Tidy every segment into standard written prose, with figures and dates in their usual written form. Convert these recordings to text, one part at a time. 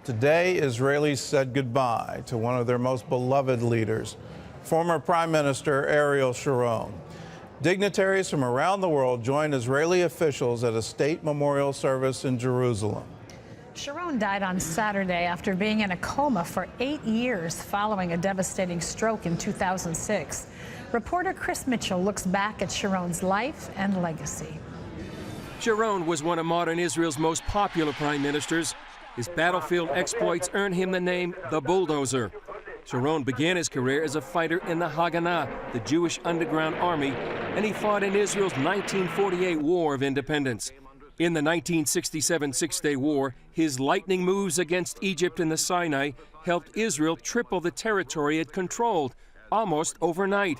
Today, Israelis said goodbye to one of their most beloved leaders, former Prime Minister Ariel Sharon. Dignitaries from around the world joined Israeli officials at a state memorial service in Jerusalem. Sharon died on Saturday after being in a coma for 8 years following a devastating stroke in 2006. Reporter Chris Mitchell looks back at Sharon's life and legacy. Sharon was one of modern Israel's most popular prime ministers. His battlefield exploits earned him the name the Bulldozer. Sharon began his career as a fighter in the Haganah, the Jewish underground army, and he fought in Israel's 1948 War of Independence. In the 1967 Six-Day War, his lightning moves against Egypt in the Sinai helped Israel triple the territory it controlled, almost overnight.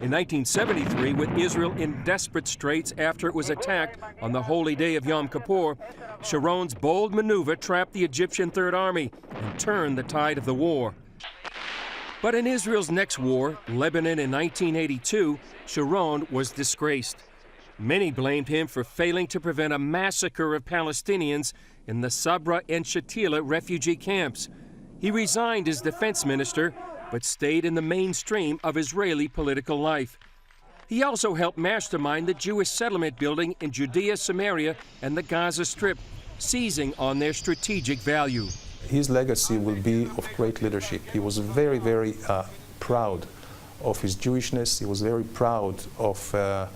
In 1973, with Israel in desperate straits after it was attacked on the holy day of Yom Kippur, Sharon's bold maneuver trapped the Egyptian Third Army and turned the tide of the war. But in Israel's next war, Lebanon in 1982, Sharon was disgraced. Many blamed him for failing to prevent a massacre of Palestinians in the Sabra and Shatila refugee camps. He resigned as defense minister, but stayed in the mainstream of Israeli political life. He also helped mastermind the Jewish settlement building in Judea, Samaria, and the Gaza Strip, seizing on their strategic value. His legacy will be of great leadership. He was very, very proud of his Jewishness. He was very proud of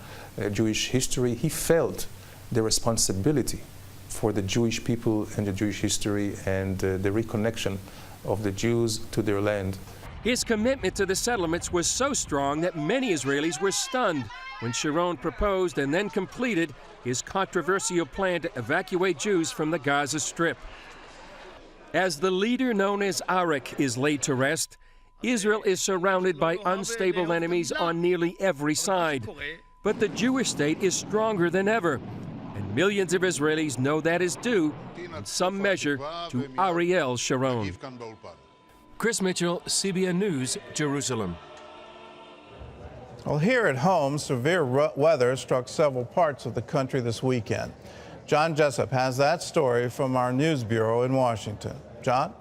Jewish history. He felt the responsibility for the Jewish people and the Jewish history and the reconnection of the Jews to their land. His commitment to the settlements was so strong that many Israelis were stunned when Sharon proposed and then completed his controversial plan to evacuate Jews from the Gaza Strip. As the leader known as Ariel is laid to rest, Israel is surrounded by unstable enemies on nearly every side. But the Jewish state is stronger than ever, and millions of Israelis know that is due, in some measure, to Ariel Sharon. Chris Mitchell, CBN News, Jerusalem. Well, here at home, severe weather struck several parts of the country this weekend. John Jessup has that story from our news bureau in Washington. John?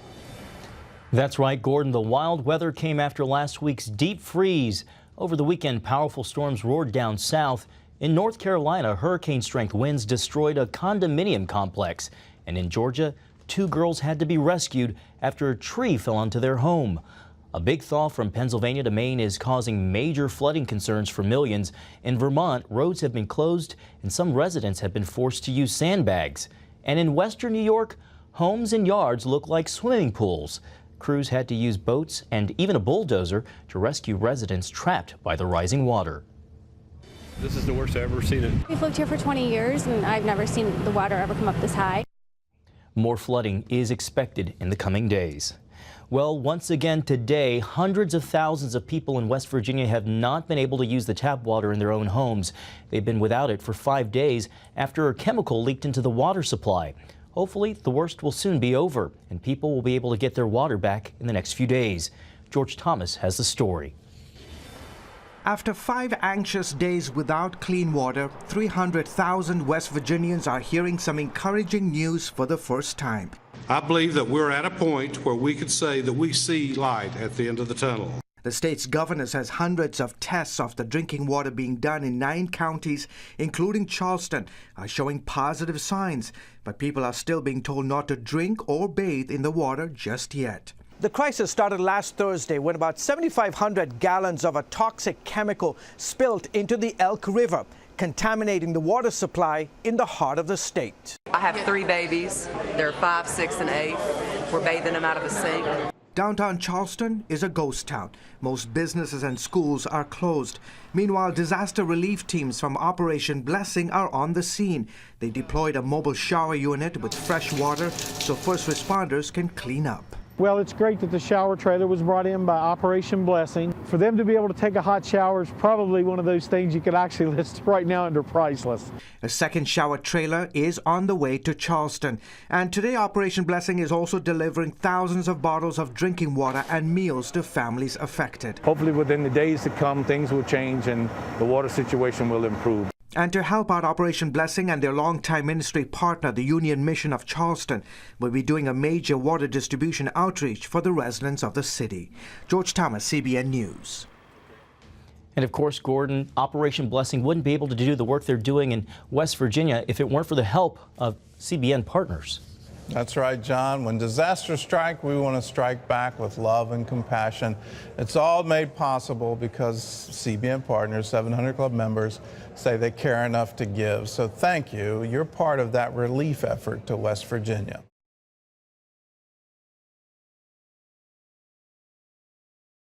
That's right, Gordon. The wild weather came after last week's deep freeze. Over the weekend, powerful storms roared down south. In North Carolina, hurricane-strength winds destroyed a condominium complex. And in Georgia, 2 girls had to be rescued after a tree fell onto their home. A big thaw from Pennsylvania to Maine is causing major flooding concerns for millions. In Vermont, roads have been closed and some residents have been forced to use sandbags. And in western New York, homes and yards look like swimming pools. Crews had to use boats and even a bulldozer to rescue residents trapped by the rising water. This is the worst I've ever seen it. We've lived here for 20 years and I've never seen the water ever come up this high. More flooding is expected in the coming days. Well, once again today, hundreds of thousands of people in West Virginia have not been able to use the tap water in their own homes. They've been without it for 5 days after a chemical leaked into the water supply. Hopefully, the worst will soon be over and people will be able to get their water back in the next few days. George Thomas has the story. After 5 anxious days without clean water, 300,000 West Virginians are hearing some encouraging news for the first time. I believe that we're at a point where we could say that we see light at the end of the tunnel. The state's governor says hundreds of tests of the drinking water being done in 9 counties, including Charleston, are showing positive signs. But people are still being told not to drink or bathe in the water just yet. The crisis started last Thursday when about 7,500 gallons of a toxic chemical spilled into the Elk River, contaminating the water supply in the heart of the state. I have 3 babies. They're 5, 6, and 8. We're bathing them out of a sink. Downtown Charleston is a ghost town. Most businesses and schools are closed. Meanwhile, disaster relief teams from Operation Blessing are on the scene. They deployed a mobile shower unit with fresh water so first responders can clean up. Well, it's great that the shower trailer was brought in by Operation Blessing. For them to be able to take a hot shower is probably one of those things you could actually list right now under priceless. A second shower trailer is on the way to Charleston. And today Operation Blessing is also delivering thousands of bottles of drinking water and meals to families affected. Hopefully within the days to come, things will change and the water situation will improve. And to help out Operation Blessing and their longtime ministry partner, the Union Mission of Charleston, will be doing a major water distribution outreach for the residents of the city. George Thomas, CBN News. And of course, Gordon, Operation Blessing wouldn't be able to do the work they're doing in West Virginia if it weren't for the help of CBN partners. That's right, John. When disasters strike, we want to strike back with love and compassion. It's all made possible because CBN partners, 700 Club members, say they care enough to give. So thank you. You're part of that relief effort to West Virginia.